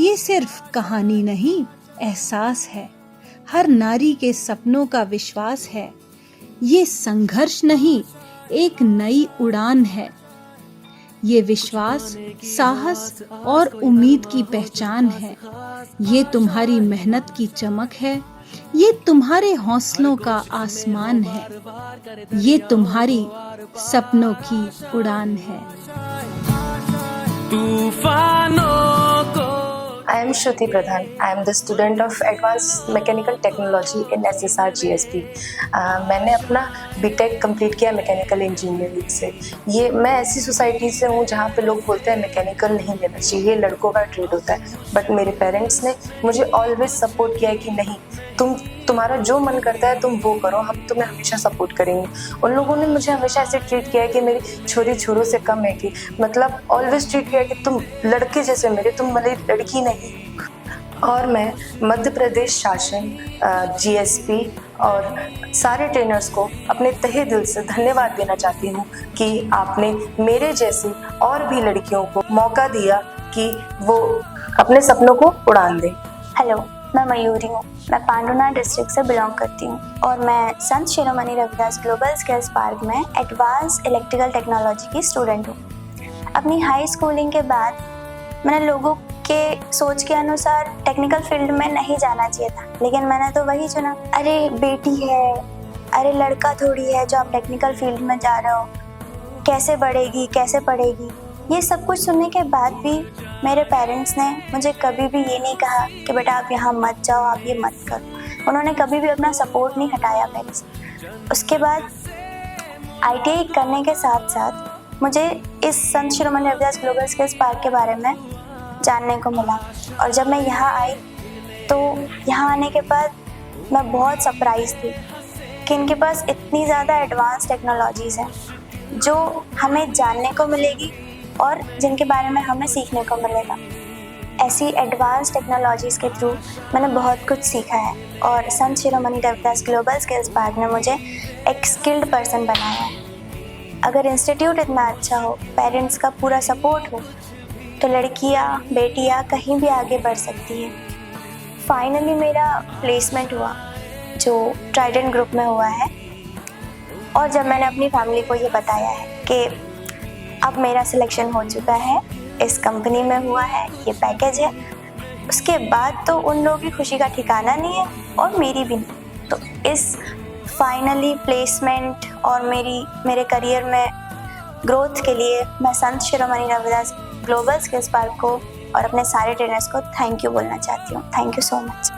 ये सिर्फ कहानी नहीं, एहसास है। हर नारी के सपनों का विश्वास है। ये संघर्ष नहीं, एक नई उड़ान है। ये विश्वास, साहस और उम्मीद की पहचान है। ये तुम्हारी मेहनत की चमक है। ये तुम्हारे हौसलों का आसमान है। ये तुम्हारी सपनों की उड़ान है। I am Shruti Pradhan. I am the student of Advanced Mechanical Technology in SSR GSP. मैंने अपना बीटेक कंप्लीट किया मैकेनिकल इंजीनियरिंग से। ये मैं ऐसी सोसाइटी से हूँ जहाँ पे लोग बोलते हैं मैकेनिकल नहीं लेना चाहिए, ये लड़कों का ट्रेड होता है। बट मेरे पेरेंट्स ने मुझे ऑलवेज सपोर्ट किया है कि नहीं, तुम्हारा जो मन करता है तुम वो करो, हम तुम्हें हमेशा सपोर्ट करेंगे। उन लोगों ने मुझे हमेशा ऐसे ट्रीट किया है कि मेरी छोरी छोरों से कम है, कि मतलब ऑलवेज ट्रीट किया है कि तुम लड़के जैसे मेरे, तुम मेरी लड़की नहीं। और मैं मध्य प्रदेश शासन, जीएसपी और सारे ट्रेनर्स को अपने तहे दिल से धन्यवाद देना चाहती हूँ कि आपने मेरे जैसी और भी लड़कियों को मौका दिया कि वो अपने सपनों को उड़ान दें। हेलो, मैं मयूरी हूँ। मैं पांडुना डिस्ट्रिक्ट से बिलोंग करती हूँ और मैं Sant Shiromani Ravidas global skills park में एडवांस इलेक्ट्रिकल टेक्नोलॉजी की स्टूडेंट हूँ। अपनी हाई स्कूलिंग के बाद मैंने लोगों के सोच के अनुसार टेक्निकल फील्ड में नहीं जाना चाहिए था, लेकिन मैंने तो वही चुना। अरे बेटी है, अरे लड़का थोड़ी है जो आप टेक्निकल फील्ड में जा रहे हो, कैसे बढ़ेगी, कैसे पढ़ेगी। ये सब कुछ सुनने के बाद भी मेरे पेरेंट्स ने मुझे कभी भी ये नहीं कहा कि बेटा आप यहाँ मत जाओ, आप ये मत करो। उन्होंने कभी भी अपना सपोर्ट नहीं हटाया मेरे से। उसके बाद आईटीआई करने के साथ साथ मुझे इस Sant Shiromani Ravidas global skills park के बारे में जानने को मिला। और जब मैं यहाँ आई तो यहाँ आने के बाद मैं बहुत सरप्राइज थी कि इनके पास इतनी ज़्यादा एडवांस टेक्नोलॉजीज़ हैं जो हमें जानने को मिलेगी और जिनके बारे में हमें सीखने को मिलेगा। ऐसी एडवांस टेक्नोलॉजीज़ के थ्रू मैंने बहुत कुछ सीखा है और Sant Shiromani Ravidas global skills park ने मुझे एक स्किल्ड पर्सन बनाया है। अगर इंस्टीट्यूट इतना अच्छा हो, पेरेंट्स का पूरा सपोर्ट हो, तो लड़कियाँ, बेटियाँ कहीं भी आगे बढ़ सकती है। फाइनली मेरा प्लेसमेंट हुआ जो ट्राइडेंट ग्रुप में हुआ है और जब मैंने अपनी फैमिली को ये बताया है कि अब मेरा सिलेक्शन हो चुका है, इस कंपनी में हुआ है, ये पैकेज है, उसके बाद तो उन लोगों की खुशी का ठिकाना नहीं है और मेरी भी नहीं। तो इस फाइनली प्लेसमेंट और मेरे करियर में ग्रोथ के लिए मैं Sant Shiromani Ravidas global skills park को और अपने सारे ट्रेनर्स को थैंक यू बोलना चाहती हूँ। Thank you so much.